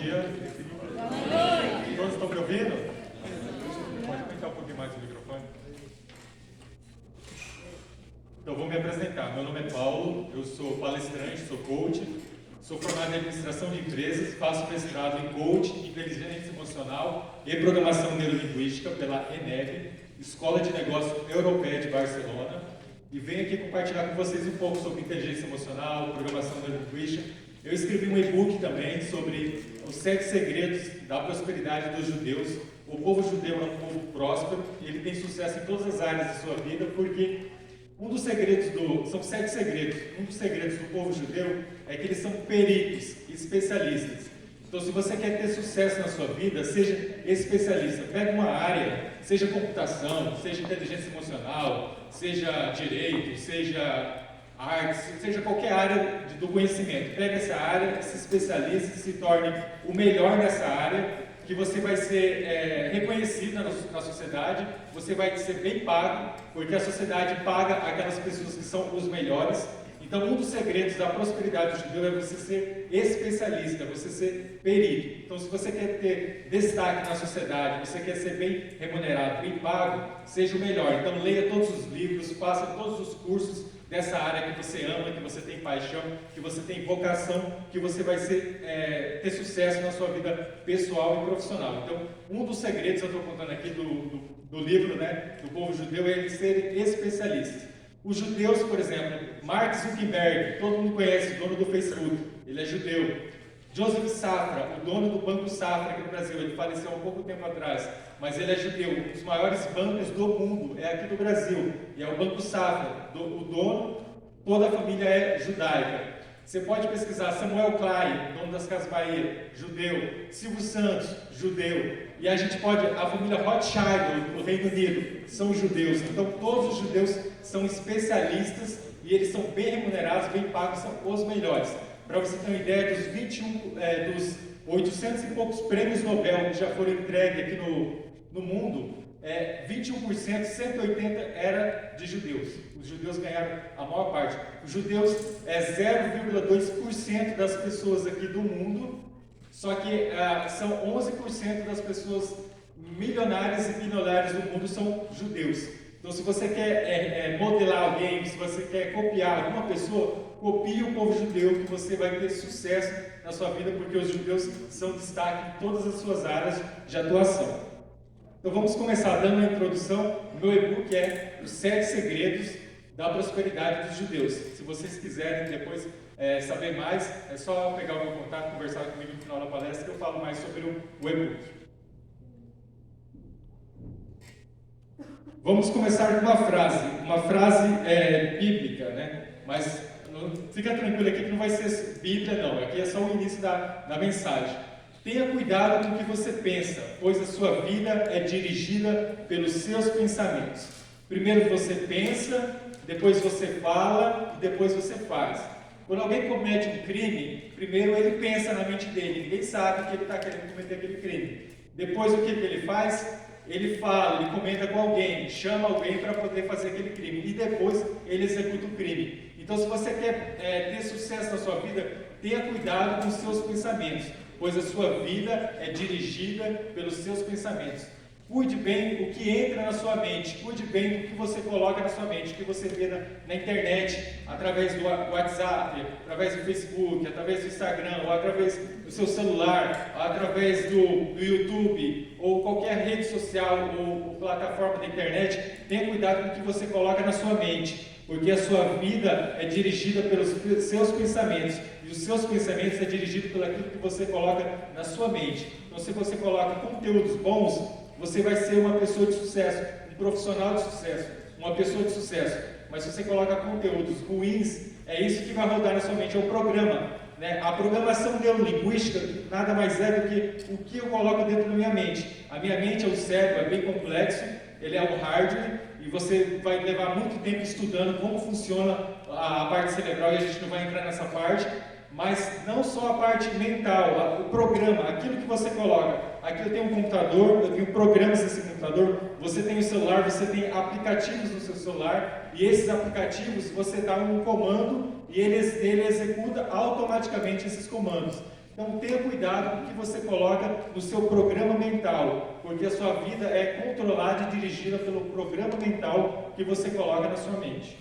dia. Boa noite. Todos estão me ouvindo? Pode aumentar um pouquinho mais o microfone? Então, vou me apresentar. Meu nome é Paulo, eu sou palestrante, sou coach, sou formado em administração de empresas, faço mestrado em coaching, inteligência emocional e programação neurolinguística pela ENEB, Escola de Negócios Europeia de Barcelona, e venho aqui compartilhar com vocês um pouco sobre inteligência emocional, programação neurolinguística. Eu escrevi um e-book também sobre os 7 segredos da prosperidade dos judeus. O povo judeu é um povo próspero e ele tem sucesso em todas as áreas da sua vida, porque são 7 segredos. Um dos segredos do povo judeu é que eles são peritos, especialistas. Então, se você quer ter sucesso na sua vida, seja especialista. Pega uma área, seja computação, seja inteligência emocional, seja direito, seja artes, seja qualquer área do conhecimento. Pega essa área, se especialize, se torne o melhor nessa área, que você vai ser reconhecido na sociedade, você vai ser bem pago, porque a sociedade paga aquelas pessoas que são os melhores. Então, um dos segredos da prosperidade do judeu é você ser especialista, você ser perito. Então, se você quer ter destaque na sociedade, você quer ser bem remunerado, bem pago, seja o melhor. Então, leia todos os livros, faça todos os cursos dessa área que você ama, que você tem paixão, que você tem vocação, que você vai ter sucesso na sua vida pessoal e profissional. Então, um dos segredos, eu estou contando aqui do livro, né, do povo judeu, é eles serem especialistas. Os judeus, por exemplo, Mark Zuckerberg, todo mundo conhece, o dono do Facebook, ele é judeu. Joseph Safra, o dono do Banco Safra aqui no Brasil, ele faleceu há um pouco tempo atrás, mas ele é judeu. Um dos maiores bancos do mundo é aqui do Brasil, e é o Banco Safra. O dono, toda a família é judaica. Você pode pesquisar Samuel Klein, dono das Casas Bahia, judeu. Silvio Santos, judeu. E a família Rothschild, do Reino Unido, são judeus. Então, todos os judeus são especialistas e eles são bem remunerados, bem pagos, são os melhores. Para você ter uma ideia, dos 800 e poucos prêmios Nobel que já foram entregues aqui no mundo, 21%, 180 era de judeus. Os judeus ganharam a maior parte. Os judeus é 0,2% das pessoas aqui do mundo, só que são 11% das pessoas milionárias e bilionárias do mundo são judeus. Então, se você quer modelar alguém, se você quer copiar alguma pessoa, copie o povo judeu, que você vai ter sucesso na sua vida, porque os judeus são destaque em todas as suas áreas de atuação. Então, vamos começar dando uma introdução. O meu e-book é Os 7 Segredos da Prosperidade dos Judeus. Se vocês quiserem depois saber mais, é só pegar o meu contato, conversar comigo no final da palestra, que eu falo mais sobre o e-book. Vamos começar com uma frase bíblica, né? Mas fica tranquilo aqui que não vai ser Bíblia, não. Aqui é só o início da mensagem. Tenha cuidado com o que você pensa, pois a sua vida é dirigida pelos seus pensamentos. Primeiro você pensa, depois você fala e depois você faz. Quando alguém comete um crime, primeiro ele pensa na mente dele, ninguém sabe que ele está querendo cometer aquele crime. Depois o que ele faz? Ele fala, ele comenta com alguém, chama alguém para poder fazer aquele crime e depois ele executa o crime. Então, se você quer ter sucesso na sua vida, tenha cuidado com os seus pensamentos, pois a sua vida é dirigida pelos seus pensamentos. Cuide bem o que entra na sua mente, cuide bem do que você coloca na sua mente, o que você vê na internet, através do WhatsApp, através do Facebook, através do Instagram, ou através do seu celular, através do YouTube, ou qualquer rede social ou plataforma da internet. Tenha cuidado com o que você coloca na sua mente, porque a sua vida é dirigida pelos seus pensamentos, e os seus pensamentos é dirigido pelo aquilo que você coloca na sua mente. Então, se você coloca conteúdos bons, você vai ser uma pessoa de sucesso, um profissional de sucesso, uma pessoa de sucesso. Mas se você coloca conteúdos ruins, é isso que vai rodar na sua mente, é o programa, né? A programação neurolinguística nada mais é do que o que eu coloco dentro da minha mente. A minha mente é o cérebro, é bem complexo, ele é o hardware, e você vai levar muito tempo estudando como funciona a parte cerebral, e a gente não vai entrar nessa parte, mas não só a parte mental, o programa, aquilo que você coloca. Aqui eu tenho um computador, eu tenho programas nesse computador, você tem o celular, você tem aplicativos no seu celular, e esses aplicativos você dá um comando e ele executa automaticamente esses comandos. Então tenha cuidado com o que você coloca no seu programa mental, porque a sua vida é controlada e dirigida pelo programa mental que você coloca na sua mente.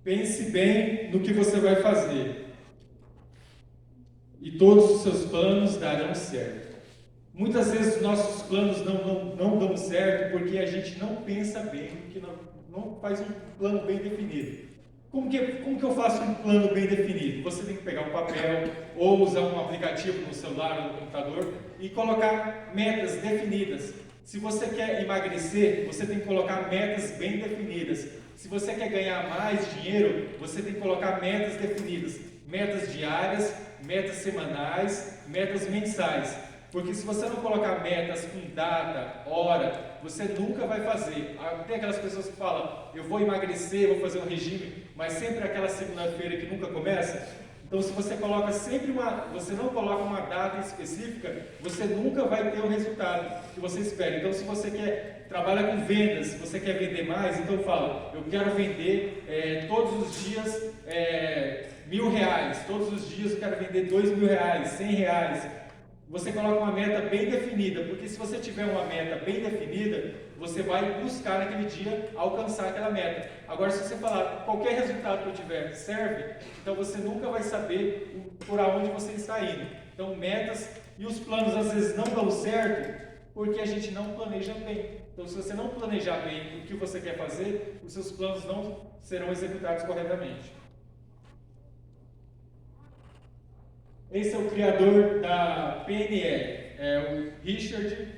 Pense bem no que você vai fazer, e todos os seus planos darão certo. Muitas vezes os nossos planos não dão certo porque a gente não pensa bem, porque não faz um plano bem definido. Como que eu faço um plano bem definido? Você tem que pegar um papel ou usar um aplicativo no celular ou no computador e colocar metas definidas. Se você quer emagrecer, você tem que colocar metas bem definidas. Se você quer ganhar mais dinheiro, você tem que colocar metas definidas. Metas diárias, metas semanais, metas mensais. Porque se você não colocar metas com data, hora, você nunca vai fazer. Tem aquelas pessoas que falam, eu vou emagrecer, vou fazer um regime, mas sempre aquela segunda-feira que nunca começa. Então, se você coloca você não coloca uma data específica, você nunca vai ter o resultado que você espera. Então, se você trabalha com vendas, se você quer vender mais, então fala, eu quero vender todos os dias R$1.000, todos os dias eu quero vender R$2.000, R$100. Você coloca uma meta bem definida, porque se você tiver uma meta bem definida, você vai buscar naquele dia alcançar aquela meta. Agora, se você falar, qualquer resultado que eu tiver serve, então você nunca vai saber por aonde você está indo. Então, metas e os planos às vezes não dão certo, porque a gente não planeja bem. Então, se você não planejar bem o que você quer fazer, os seus planos não serão executados corretamente. Esse é o criador da PNL, o Richard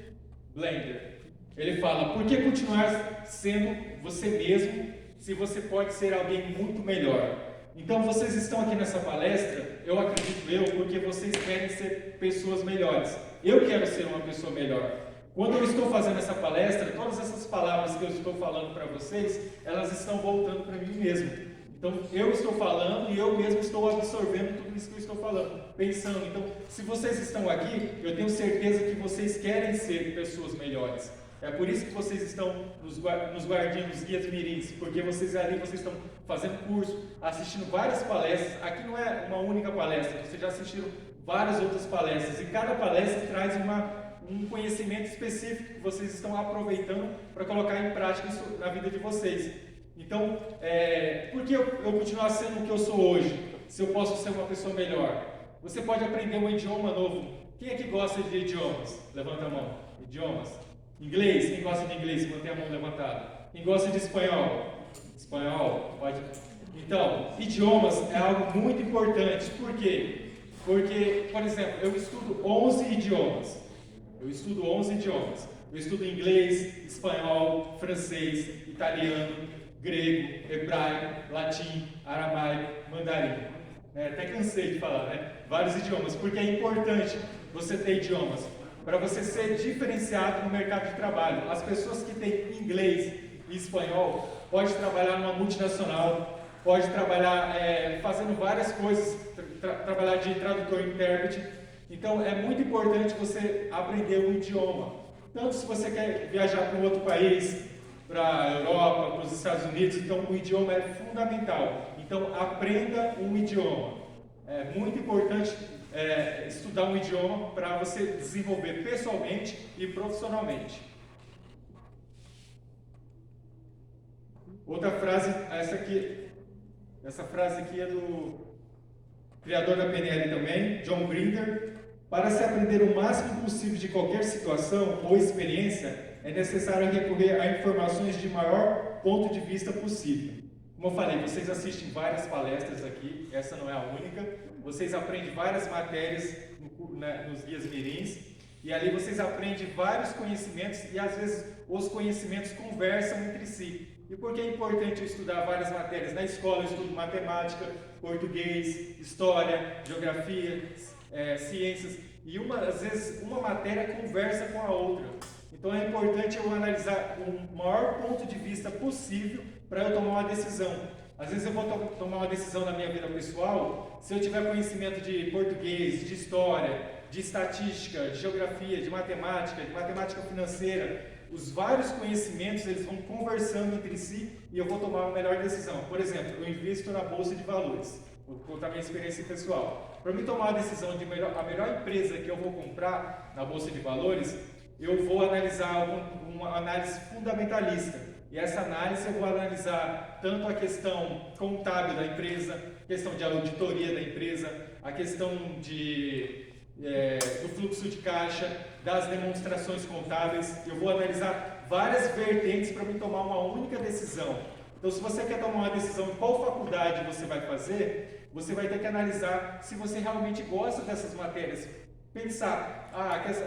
Blender. Ele fala, por que continuar sendo você mesmo se você pode ser alguém muito melhor? Então vocês estão aqui nessa palestra, eu acredito porque vocês querem ser pessoas melhores. Eu quero ser uma pessoa melhor. Quando eu estou fazendo essa palestra, todas essas palavras que eu estou falando para vocês, elas estão voltando para mim mesmo. Então, eu estou falando e eu mesmo estou absorvendo tudo isso que eu estou falando, pensando. Então, se vocês estão aqui, eu tenho certeza que vocês querem ser pessoas melhores. É por isso que vocês estão nos guardinhos, nos guias mirins, porque vocês estão fazendo curso, assistindo várias palestras. Aqui não é uma única palestra, vocês já assistiram várias outras palestras, e cada palestra traz um conhecimento específico que vocês estão aproveitando para colocar em prática isso na vida de vocês. Então, por que eu continuar sendo o que eu sou hoje, se eu posso ser uma pessoa melhor? Você pode aprender um idioma novo. Quem é que gosta de idiomas? Levanta a mão. Idiomas. Inglês? Quem gosta de inglês? Mantém a mão levantada. Quem gosta de espanhol? Espanhol? Pode. Então, idiomas é algo muito importante. Por quê? Porque, por exemplo, eu estudo 11 idiomas. Eu estudo inglês, espanhol, francês, italiano, grego, hebraico, latim, aramaico, mandarim. Até cansei de falar, né? Vários idiomas, porque é importante você ter idiomas para você ser diferenciado no mercado de trabalho. As pessoas que têm inglês e espanhol podem trabalhar numa multinacional, pode trabalhar fazendo várias coisas, trabalhar de tradutor e intérprete. Então é muito importante você aprender um idioma. Tanto se você quer viajar para um outro país, para a Europa, para os Estados Unidos, então o idioma é fundamental. Então aprenda um idioma. É muito importante estudar um idioma para você desenvolver pessoalmente e profissionalmente. Outra frase, essa frase aqui é do criador da PNL também, John Grinder. Para se aprender o máximo possível de qualquer situação ou experiência, é necessário recorrer a informações de maior ponto de vista possível. Como eu falei, vocês assistem várias palestras aqui, essa não é a única. Vocês aprendem várias matérias nos guias mirins, e ali vocês aprendem vários conhecimentos, e às vezes os conhecimentos conversam entre si. E por que é importante eu estudar várias matérias? Na escola eu estudo matemática, português, história, geografia, ciências, e às vezes uma matéria conversa com a outra. Então é importante eu analisar o maior ponto de vista possível para eu tomar uma decisão. Às vezes eu vou tomar uma decisão na minha vida pessoal, se eu tiver conhecimento de português, de história, de estatística, de geografia, de matemática financeira, os vários conhecimentos eles vão conversando entre si e eu vou tomar uma melhor decisão. Por exemplo, eu invisto na bolsa de valores. Vou contar minha experiência pessoal. Para mim tomar a decisão de a melhor empresa que eu vou comprar na bolsa de valores, eu vou analisar uma análise fundamentalista. E essa análise eu vou analisar tanto a questão contábil da empresa, a questão de auditoria da empresa, a questão do fluxo de caixa, das demonstrações contábeis. Eu vou analisar várias vertentes para me tomar uma única decisão. Então, se você quer tomar uma decisão de qual faculdade você vai fazer, você vai ter que analisar se você realmente gosta dessas matérias. Pensar,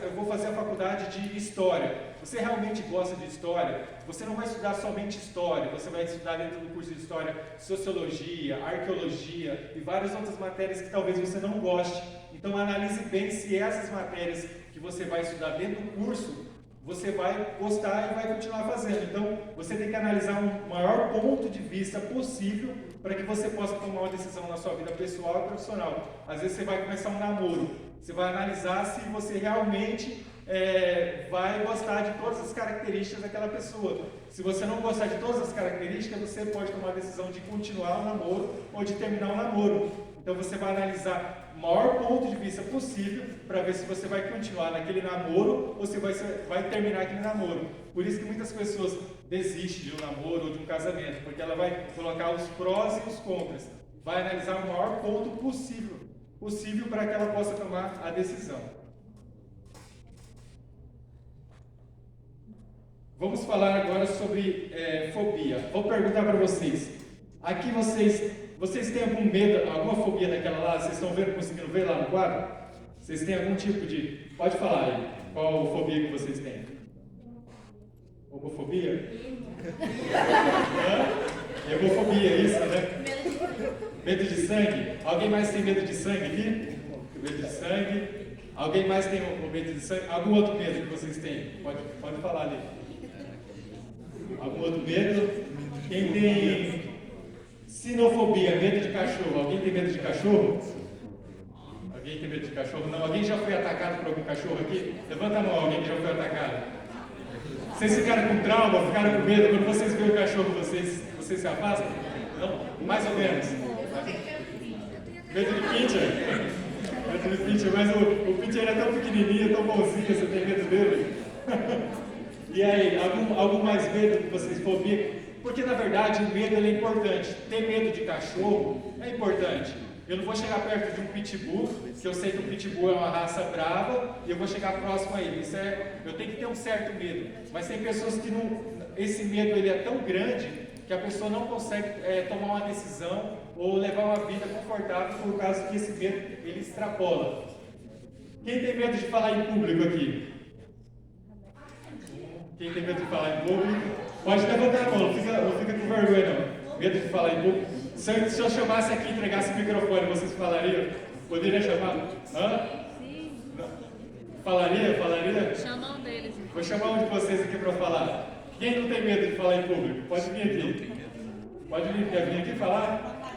eu vou fazer a faculdade de História. Você realmente gosta de História? Você não vai estudar somente História, você vai estudar dentro do curso de História, Sociologia, Arqueologia e várias outras matérias que talvez você não goste. Então analise bem se essas matérias que você vai estudar dentro do curso, você vai gostar e vai continuar fazendo. Então você tem que analisar o maior ponto de vista possível para que você possa tomar uma decisão na sua vida pessoal e profissional. Às vezes você vai começar um namoro, você vai analisar se você realmente vai gostar de todas as características daquela pessoa. Se você não gostar de todas as características, você pode tomar a decisão de continuar o namoro ou de terminar o namoro. Então você vai analisar o maior ponto de vista possível para ver se você vai continuar naquele namoro ou se vai terminar aquele namoro. Por isso que muitas pessoas desistem de um namoro ou de um casamento, porque ela vai colocar os prós e os contras. Vai analisar o maior ponto possível para que ela possa tomar a decisão. Vamos falar agora sobre fobia. Vou perguntar para vocês. Aqui vocês têm algum medo, alguma fobia daquela lá? Vocês estão conseguindo ver lá no quadro? Vocês têm algum tipo de... Pode falar aí. Qual fobia que vocês têm? Homofobia? Homofobia, é isso, né? Medo de sangue? Alguém mais tem medo de sangue aqui? Medo de sangue? Alguém mais tem medo de sangue? Algum outro medo que vocês têm? Pode falar ali. Algum outro medo? Quem tem sinofobia, medo de cachorro? Alguém tem medo de cachorro? Alguém tem medo de cachorro? Não? Alguém já foi atacado por algum cachorro aqui? Levanta a mão, alguém que já foi atacado. Vocês ficaram com trauma, ficaram com medo? Quando vocês veem o cachorro, vocês se afastam? Não? Mais ou menos. Medo de pincher? Medo de pincher, mas o pincher é tão pequenininho, tão bonzinho, você tem medo dele? E aí, algum mais medo que vocês fobia? Porque na verdade o medo ele é importante. Ter medo de cachorro é importante. Eu não vou chegar perto de um pitbull, que eu sei que o pitbull é uma raça brava, e eu vou chegar próximo a ele. Eu tenho que ter um certo medo. Mas tem pessoas que esse medo ele é tão grande que a pessoa não consegue tomar uma decisão ou levar uma vida confortável por causa que esse medo ele extrapola. Quem tem medo de falar em público aqui? Quem tem medo de falar em público? Pode levantar a mão, não fica com vergonha não. Medo de falar em público? Se eu chamasse aqui e entregasse o microfone, vocês falariam? Poderia chamar? Hã? Sim. Falaria? Chama um deles. Vou chamar um de vocês aqui para falar. Quem não tem medo de falar em público? Pode vir aqui. Pode vir, quer vir aqui falar?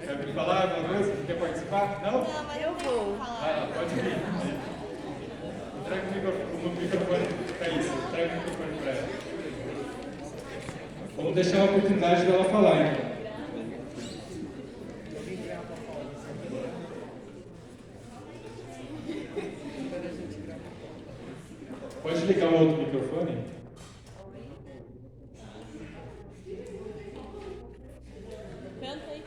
Quer vir falar alguma coisa? Quer participar? Não? Não, mas eu vou. Vai lá, pode vir. Traga o microfone para isso. Traga o microfone para ela. Vamos deixar a oportunidade dela falar, então. Pode ligar o outro microfone? Canta aí.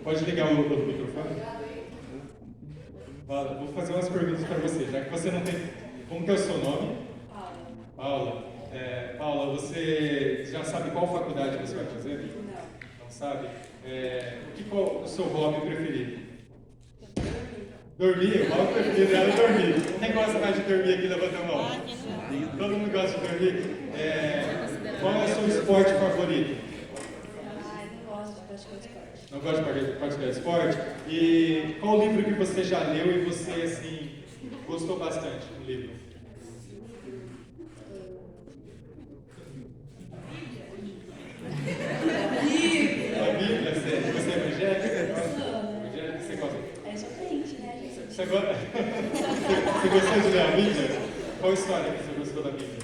Pode ligar o outro microfone? Vou fazer umas perguntas para você, já que você não tem... Como que é o seu nome? Paula. Paula, você já sabe qual faculdade você vai fazer? Não sabe? Qual é o seu hobby preferido? Dormir? O hobby preferido é dormir. Quem gosta mais de dormir aqui? Levanta a mão. Todo mundo gosta de dormir. Qual é o seu esporte favorito? Não gosto de praticar esporte. Não gosta de praticar esporte? E qual livro que você já leu e você, assim, gostou bastante do livro? A Bíblia? Você é evangélico? Evangélico, você gosta? É só crente, né, gente? Você gostou de ler a Bíblia? Qual história que você gostou da Bíblia?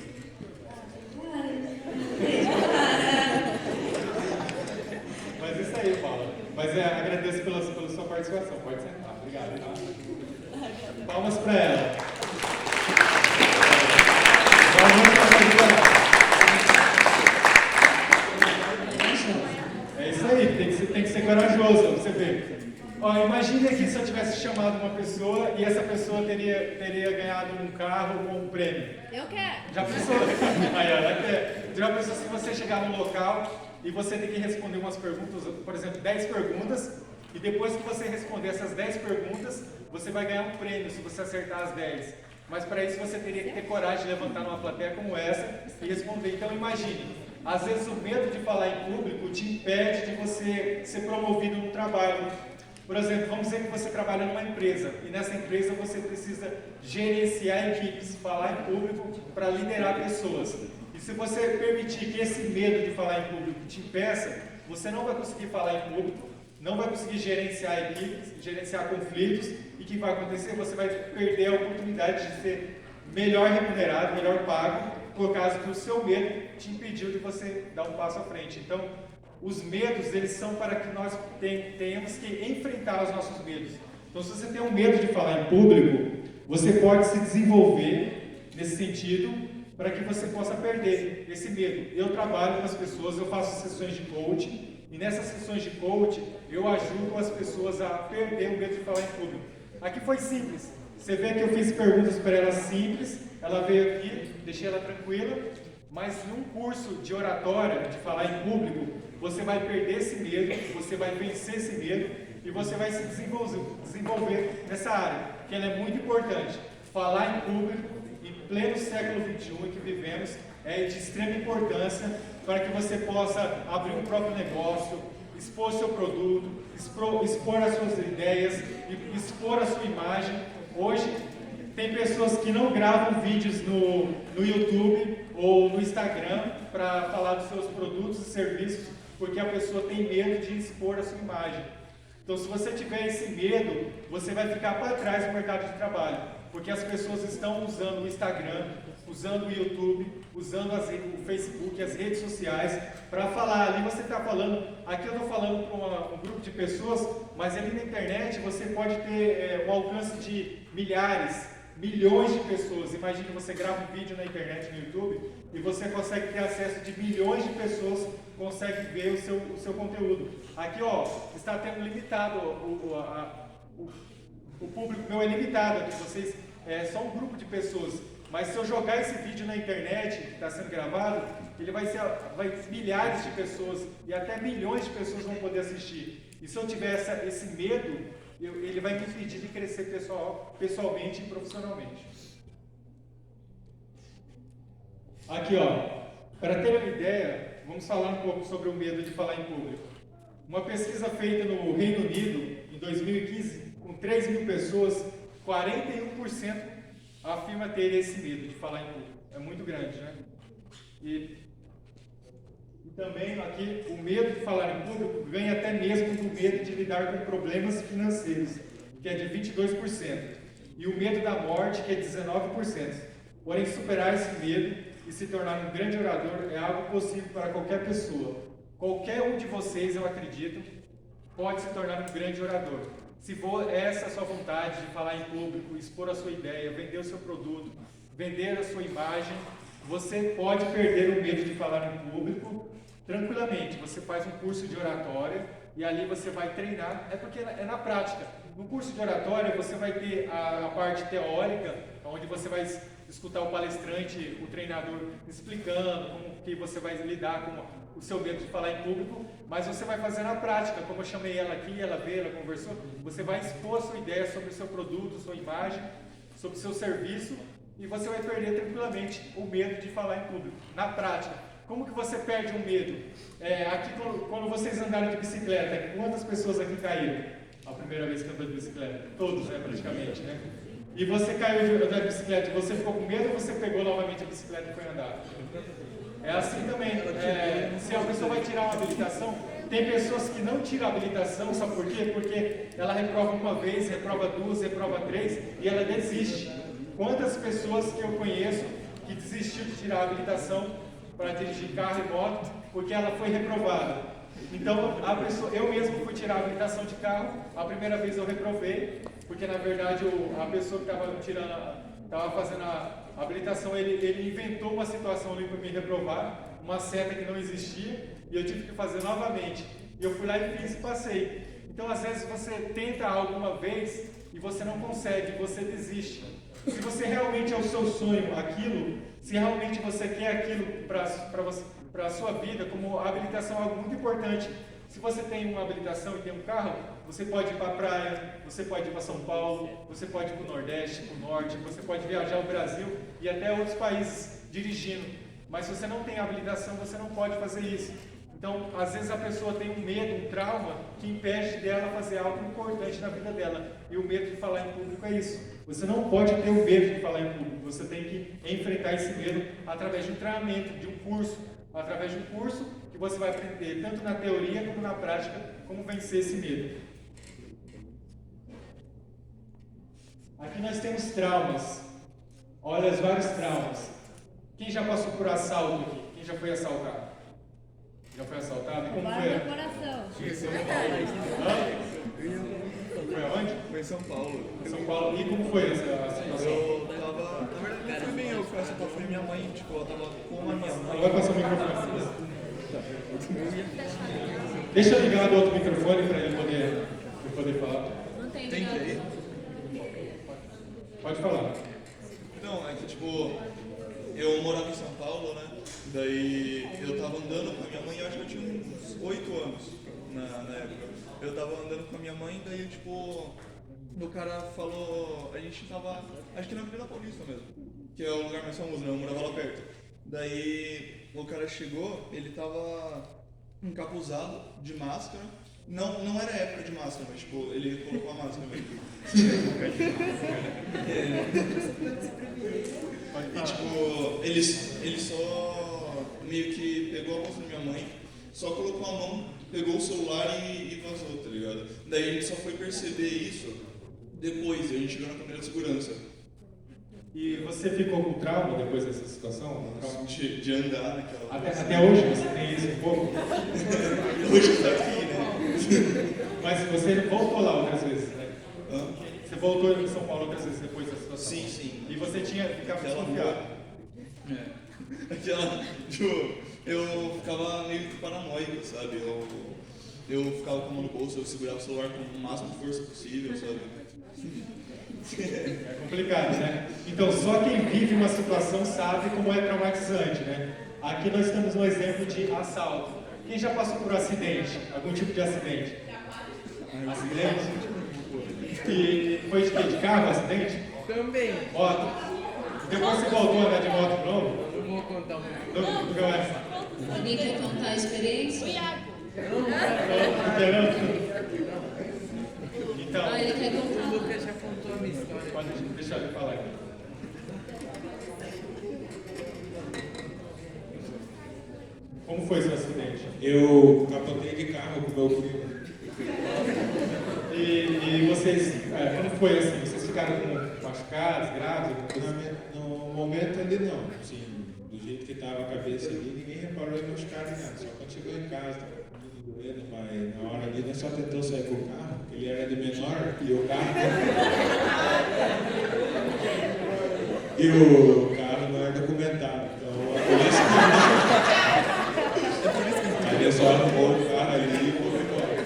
Mas isso aí, Paula. Mas agradeço pela sua participação. Pode sentar. Obrigado. Tá? Palmas para ela. É isso aí, tem que ser corajoso, você vê. Ó, imagine aqui se eu tivesse chamado uma pessoa e essa pessoa teria ganhado um carro com um prêmio. Eu quero. Já pensou? Aí, ela quer. Já pensou se você chegar no local e você tem que responder umas perguntas, por exemplo, 10 perguntas, e depois que você responder essas 10 perguntas, você vai ganhar um prêmio se você acertar as 10. Mas para isso você teria que ter coragem de levantar numa plateia como essa e responder. Então imagine, às vezes o medo de falar em público te impede de você ser promovido no trabalho. Por exemplo, vamos dizer que você trabalha numa empresa e nessa empresa você precisa gerenciar equipes, falar em público para liderar pessoas. E se você permitir que esse medo de falar em público te impeça, você não vai conseguir falar em público, não vai conseguir gerenciar equipes, gerenciar conflitos, e o que vai acontecer? Você vai perder a oportunidade de ser melhor remunerado, melhor pago, por causa que o seu medo te impediu de você dar um passo à frente. Então, os medos, eles são para que nós tenhamos que enfrentar os nossos medos. Então, se você tem um medo de falar em público, você pode se desenvolver nesse sentido para que você possa perder esse medo. Eu trabalho com as pessoas, eu faço sessões de coaching, e nessas sessões de coaching, eu ajudo as pessoas a perder o medo de falar em público. Aqui foi simples. Você vê que eu fiz perguntas para ela simples, ela veio aqui, deixei ela tranquila, mas num curso de oratória, de falar em público, você vai perder esse medo, você vai vencer esse medo e você vai se desenvolver nessa área, que ela é muito importante. Falar em público, em pleno século XXI em que vivemos, é de extrema importância para que você possa abrir um próprio negócio, expor seu produto, expor as suas ideias, expor a sua imagem. Hoje, tem pessoas que não gravam vídeos no YouTube ou no Instagram para falar dos seus produtos e serviços, porque a pessoa tem medo de expor a sua imagem. Então, se você tiver esse medo, você vai ficar para trás no mercado de trabalho, porque as pessoas estão usando o Instagram, usando o YouTube, usando o Facebook, as redes sociais, para falar. Ali você está falando, aqui eu estou falando para um grupo de pessoas, mas ali na internet você pode ter um alcance de milhares, milhões de pessoas. Imagine, você grava um vídeo na internet, no YouTube, e você consegue ter acesso de milhões de pessoas, consegue ver o seu conteúdo. Aqui, ó, está tendo limitado, o público meu é limitado, aqui vocês é só um grupo de pessoas. Mas se eu jogar esse vídeo na internet, que está sendo gravado, ele vai milhares de pessoas e até milhões de pessoas vão poder assistir. E se eu tiver esse medo, ele vai me impedir de crescer pessoalmente e profissionalmente. Aqui, ó, para ter uma ideia, vamos falar um pouco sobre o medo de falar em público. Uma pesquisa feita no Reino Unido, em 2015, com 3 mil pessoas, 41% afirma ter esse medo de falar em público. É muito grande, né? E também aqui, o medo de falar em público ganha até mesmo do medo de lidar com problemas financeiros, que é de 22%, e o medo da morte, que é 19%. Porém, superar esse medo e se tornar um grande orador é algo possível para qualquer pessoa. Qualquer um de vocês, eu acredito, pode se tornar um grande orador. Se for essa a sua vontade de falar em público, expor a sua ideia, vender o seu produto, vender a sua imagem, você pode perder o medo de falar em público tranquilamente. Você faz um curso de oratória e ali você vai treinar, é porque é na prática. No curso de oratória você vai ter a parte teórica, onde você vai escutar o palestrante, o treinador explicando como que você vai lidar com o seu medo de falar em público, mas você vai fazer na prática, como eu chamei ela aqui, ela veio, ela conversou, você vai expor a sua ideia sobre o seu produto, sua imagem, sobre o seu serviço, e você vai perder tranquilamente o medo de falar em público, na prática. Como que você perde o medo? Aqui, quando vocês andaram de bicicleta, quantas pessoas aqui caíram a primeira vez que andou de bicicleta? Todos, né, praticamente, né? E você caiu da bicicleta, você ficou com medo ou você pegou novamente a bicicleta e foi andar? É assim também, se a pessoa vai tirar uma habilitação, tem pessoas que não tiram a habilitação, sabe por quê? Porque ela reprova uma vez, reprova duas, reprova três e ela desiste. Quantas pessoas que eu conheço que desistiu de tirar a habilitação para dirigir carro e moto porque ela foi reprovada? Então, eu mesmo fui tirar a habilitação de carro, a primeira vez eu reprovei, porque na verdade a pessoa que estava fazendo a habilitação, ele inventou uma situação ali para me reprovar, uma seta que não existia, e eu tive que fazer novamente. E eu fui lá e fiz e passei. Então, às vezes você tenta alguma vez e você não consegue, você desiste. Se você realmente é o seu sonho aquilo, se realmente você quer aquilo para a sua vida, como a habilitação é algo muito importante. Se você tem uma habilitação e tem um carro, você pode ir para a praia, você pode ir para São Paulo, você pode ir para o Nordeste, para o Norte, você pode viajar o Brasil e até outros países dirigindo. Mas se você não tem habilitação, você não pode fazer isso. Então, às vezes a pessoa tem um medo, um trauma, que impede dela fazer algo importante na vida dela. E o medo de falar em público é isso. Você não pode ter o medo de falar em público. Você tem que enfrentar esse medo através de um treinamento, de um curso. Através de um curso que você vai aprender, tanto na teoria como na prática, como vencer esse medo. Aqui nós temos traumas. Olha os vários traumas. Quem já passou por assalto aqui? Quem já foi assaltado? Já foi assaltado? E como foi? Meu coração. Foi aonde? Foi em São Paulo. Em São Paulo. E como foi essa situação? Eu tava. Na verdade, não foi bem eu que fui assaltado, foi minha mãe. Tipo, eu tava com a minha mãe. Vai passar o microfone. Deixa eu ligar o outro microfone para ele poder falar. Não tem Tem que ligado. ir? Pode falar. Então, é que tipo, eu morava em São Paulo, né? Daí eu tava andando com a minha mãe, eu acho que eu tinha uns 8 anos na época. Eu tava andando com a minha mãe, daí tipo, o cara falou, a gente tava, acho que na Avenida Paulista mesmo, que é o lugar mais famoso, né? Eu morava lá perto. Daí o cara chegou, ele tava encapuzado de máscara. Não era época de máscara, mas tipo, ele colocou a máscara mesmo. E tipo, ele só meio que pegou a bolsa da minha mãe, só colocou a mão, pegou o celular e vazou, tá ligado? Daí a gente só foi perceber isso depois, a gente chegou na câmera de segurança. E você ficou com trauma depois dessa situação? De andar naquela. Até hoje você tem isso um pouco? Hoje tá aqui, né? Mas você voltou lá outras vezes, né? Hã? Você voltou em São Paulo outras vezes depois da situação? Sim, sim. E você ficava Aquela desconfiado? Aquela, tipo, eu ficava meio que paranoico, sabe? Eu ficava com a mão no bolso, eu segurava o celular com o máximo de força possível, sabe? É complicado, né? Então, só quem vive uma situação sabe como é traumatizante, né? Aqui nós temos um exemplo de assalto. Quem já passou por um acidente? Algum tipo de acidente? Acidente? E foi de quê? De carro, acidente? Também. Moto? Depois você voltou a andar de moto de novo? Eu não vou contar um Não, começa. Alguém quer contar a experiência? Então, Ah, ele quer O contar. Lucas já contou a minha história. pode deixar ele falar aqui. Como foi seu acidente? Eu capotei de carro com meu primo. E vocês, como foi assim? Vocês ficaram com machucados, graves? No momento ali não, assim, do jeito que estava a cabeça ali, ninguém reparou em machucar nem nada. Só quando chegou em casa, estava tudo doendo, mas na hora ali nós só tentou sair com o carro, porque ele era de menor e o carro. E o carro não era documentado, então a polícia. Aí ele só arrumou o carro ali e foi embora.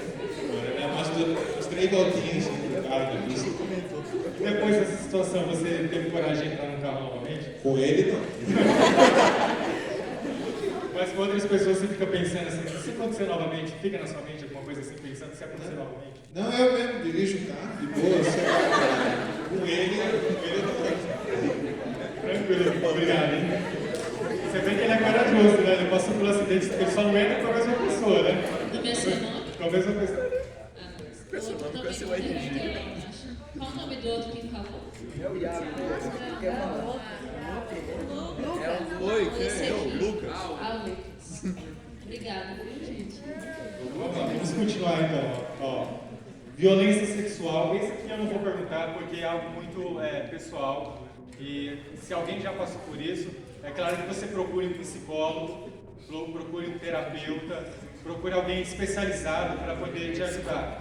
Agora, né, umas 3 voltinhas assim, do carro na pista. Depois dessa situação, você teve coragem de entrar no carro novamente? Com ele não. Mas com outras pessoas você fica pensando assim, se acontecer novamente, fica na sua mente alguma coisa assim, pensando se acontecer novamente? Não, eu mesmo dirijo o carro, de boa, sei lá. Com ele não. Tranquilo, obrigado, hein? Você vê que ele é corajoso, né? Ele passou pelo acidente, ele só não entra com a mesma pessoa, né? Como é seu nome? Com a mesma pessoa. O outro também não tem, acho. Qual o nome do outro que falou? É o Iago. Quer falar? Oi, quem é? Eu, Lucas. Ah, Lucas. Obrigada, viu, gente? Vamos lá, vamos continuar então. Ó, violência sexual, esse aqui eu não vou perguntar porque é algo muito pessoal E se alguém já passou por isso, é claro que você procure um psicólogo, procure um terapeuta, procure alguém especializado para poder te ajudar.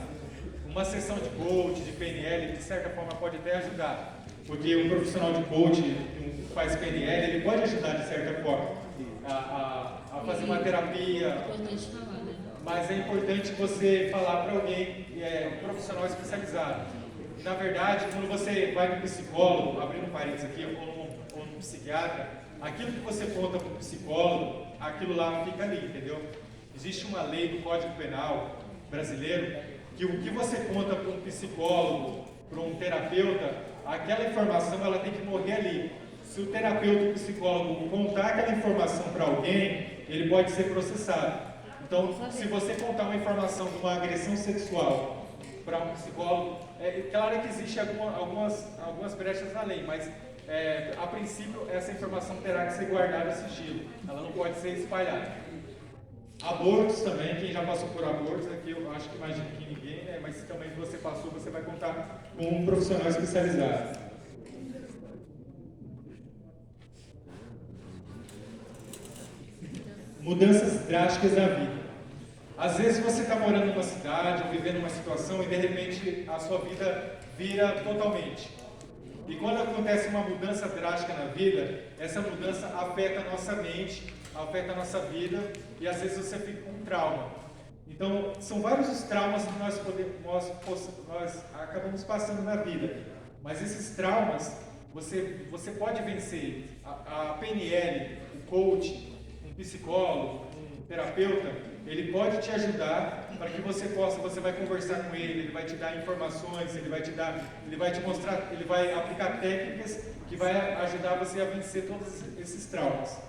Uma sessão de coach, de PNL, de certa forma pode até ajudar, porque um profissional de coach que faz PNL, ele pode ajudar de certa forma a fazer uma terapia. É importante falar, né? Mas é importante você falar para alguém, um profissional especializado. E, na verdade, quando você vai no psicólogo, abrindo um parênteses aqui, ou no psiquiatra, aquilo que você conta para o psicólogo, aquilo lá fica ali, entendeu? Existe uma lei do Código Penal brasileiro que o que você conta para um psicólogo, para um terapeuta, aquela informação ela tem que morrer ali. Se o terapeuta ou o psicólogo contar aquela informação para alguém, ele pode ser processado. Então, se você contar uma informação de uma agressão sexual para um psicólogo, é claro que existe algumas brechas na lei, mas a princípio essa informação terá que ser guardada a sigilo, ela não pode ser espalhada. Abortos também, quem já passou por abortos, aqui eu acho que imagino que ninguém, né? Mas se também você passou, você vai contar com um profissional especializado. Mudanças drásticas na vida. Às vezes você está morando numa cidade, ou vivendo uma situação, e de repente a sua vida vira totalmente. E quando acontece uma mudança drástica na vida, essa mudança afeta a nossa mente, afeta a nossa vida, e às vezes você fica com um trauma. Então, são vários os traumas que nós acabamos passando na vida. Mas esses traumas, você pode vencer. A PNL, o coach, um psicólogo, um terapeuta, ele pode te ajudar para que você vai conversar com ele vai te dar informações, ele vai te mostrar, ele vai aplicar técnicas que vai ajudar você a vencer todos esses traumas.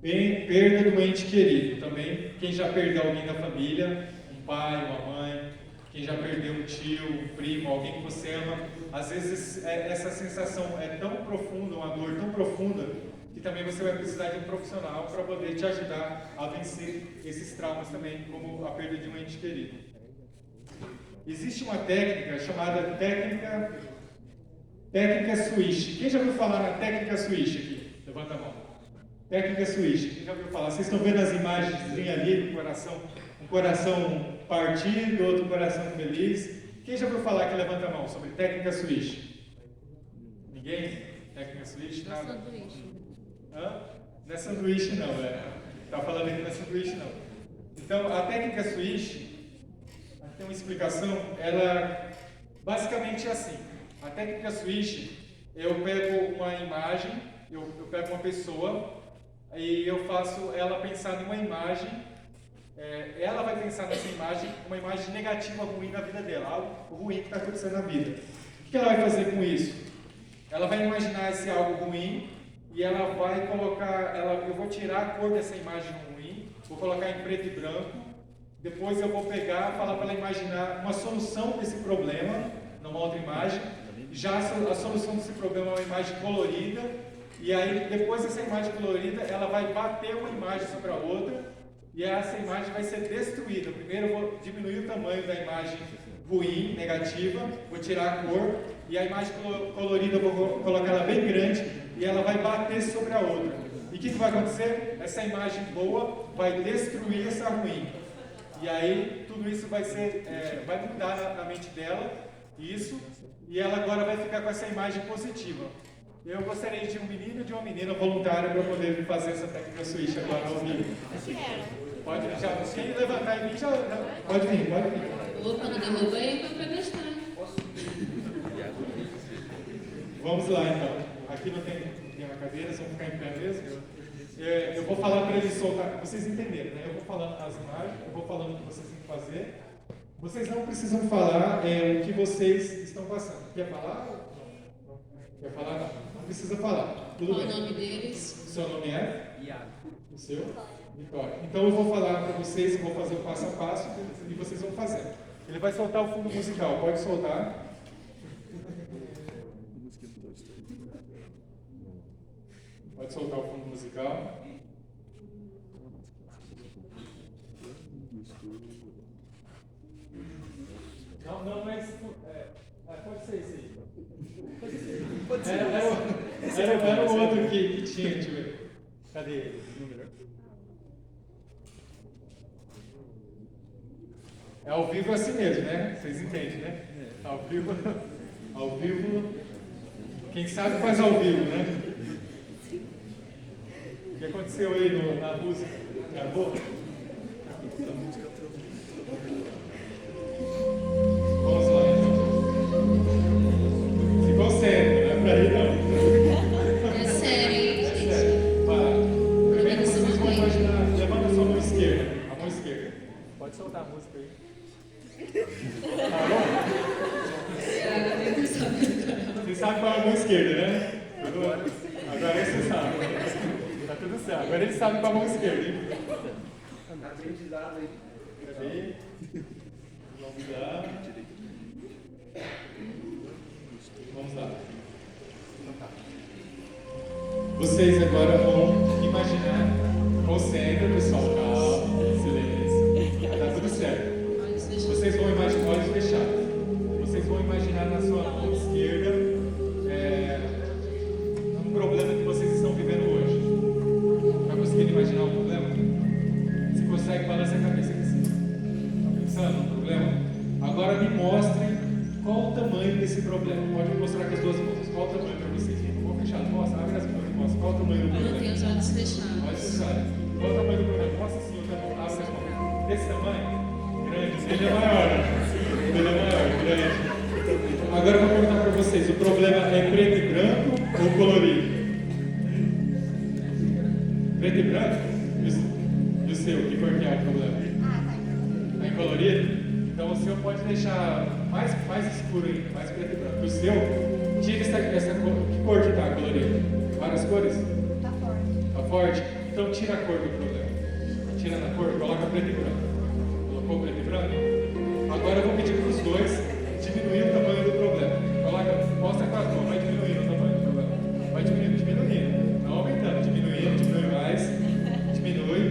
Perda do ente querido também. Quem já perdeu alguém da família, um pai, uma mãe, quem já perdeu um tio, um primo, alguém que você ama, às vezes essa sensação é tão profunda, uma dor tão profunda, que também você vai precisar de um profissional para poder te ajudar a vencer esses traumas também, como a perda de um ente querido. Existe uma técnica chamada técnica Swish. Quem já ouviu falar na técnica Swish aqui? Levanta a mão. Técnica Swish. Quem já ouviu falar? Vocês estão vendo as imagens ali do coração? Um coração partido, outro coração feliz. Quem já ouviu falar que levanta a mão sobre técnica Swish? Ninguém? Técnica Swish? Nada? Sanduíche. Hã? Não é sanduíche não, Está falando aqui não é sanduíche não. Então, a técnica Swish, tem uma explicação, ela basicamente é assim. A técnica Swish, eu pego uma imagem, eu pego uma pessoa e eu faço ela pensar numa imagem, ela vai pensar nessa imagem, uma imagem negativa, ruim na vida dela, algo ruim que está acontecendo na vida. O que ela vai fazer com isso? Ela vai imaginar esse algo ruim e ela vai colocar, eu vou tirar a cor dessa imagem ruim, vou colocar em preto e branco, depois eu vou pegar, falar para ela imaginar uma solução desse problema, numa outra imagem, já a solução desse problema é uma imagem colorida, e aí depois dessa imagem colorida, ela vai bater uma imagem sobre a outra, e essa imagem vai ser destruída. Primeiro eu vou diminuir o tamanho da imagem ruim, negativa, vou tirar a cor, e a imagem colorida eu vou colocar ela bem grande, e ela vai bater sobre a outra. E o que vai acontecer? Essa imagem boa vai destruir essa ruim. E aí tudo isso vai mudar na mente dela, isso, e ela agora vai ficar com essa imagem positiva. Eu gostaria de um menino e de uma menina voluntária para poder fazer essa técnica Swish agora ao vivo. Pode, quem levantar e vir, pode vir. Opa, não derrubei, mas para gastar. Vamos lá então. Aqui não tem uma cadeira, só ficar em pé mesmo. Eu vou falar para eles soltar, vocês entenderam, né? Eu vou falando as imagens, eu vou falando o que vocês têm que fazer. Vocês não precisam falar o que vocês estão passando. Quer falar? Não. Quer falar? Não precisa falar. Tudo Qual bem. o nome deles? Seu nome é? Iago. O seu? Vitória. Então eu vou falar para vocês, eu vou fazer o passo a passo e vocês vão fazer. Ele vai soltar o fundo musical, pode soltar. Pode soltar o fundo musical. Não é Deixa eu ver. Cadê ele? Número? É ao vivo assim mesmo, né? Vocês entendem, né? Ao vivo, quem sabe faz ao vivo, né? O que aconteceu aí na música? Gravou? Vamos lá, então. Se concentre, não é pra ir, não. É sério, hein, É gente? sério. Vai. Primeiro vocês vão imaginar, levanta a sua mão esquerda. A mão esquerda. Pode soltar a música aí. Tá bom? Você sabe qual é a mão esquerda, né? Agora você sabe. Tá tudo certo. Agora ele sabe qual é a mão esquerda, hein? Tá aprendizado aí. Cadê? Vamos lá. Vamos lá. Então tá. Vocês agora vão imaginar. Concentra, pessoal. Calma. Silêncio. Tá tudo certo. Vocês vão imaginar, olhos fechados. Vocês vão imaginar na sua mão esquerda um problema que vocês estão vivendo hoje. Está conseguindo imaginar o problema? Se consegue, balança a cabeça aqui assim. Está pensando no problema? Agora me mostrem qual o tamanho desse problema. Pode me mostrar com as duas mãos. Qual o tamanho para vocês? Vou fechar. Mostra, abre as mãos e mostra. Qual o tamanho do problema? Mantenha os olhos fechados. Olhos fechados. Qual o tamanho do problema? Mostra assim, abre as mãos. Desse tamanho? Grande. Ele é maior. Ele é maior, grande. Agora eu vou perguntar para vocês, o problema é preto e branco ou colorido? Preto e branco? E o seu? Que cor que é o problema? Tá em colorido? Então o seu pode deixar mais escuro ainda, mais preto e branco. O seu, tira essa cor. Que cor que tá colorido? Várias cores? Tá forte. Tá forte? Então tira a cor do problema. Tira na cor, coloca preto e branco. Colocou preto e branco? Agora eu vou pedir para os dois diminuir o tamanho do problema. Mostra com a mão, vai diminuindo o tamanho do problema. Vai diminuindo. Não aumentando, diminui mais. Diminui,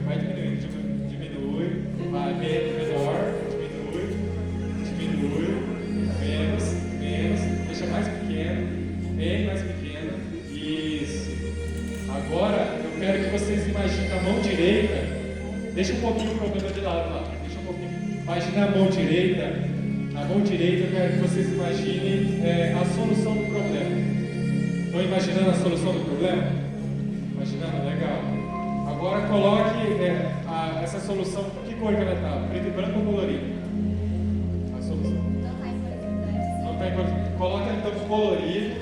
vai diminuindo, diminui, vai menor, diminui, menos, deixa mais pequeno, bem mais pequeno. Isso. Agora eu quero que vocês imaginem a mão direita, deixa um pouquinho o problema de lado lá. Imagina a mão direita. Na mão direita eu quero que vocês imaginem a solução do problema. Estão imaginando a solução do problema? Imaginando? Legal. Agora coloque essa solução, que cor que ela está? Preto e branco ou colorido? A solução. Não está em cor. Coloca então colorido.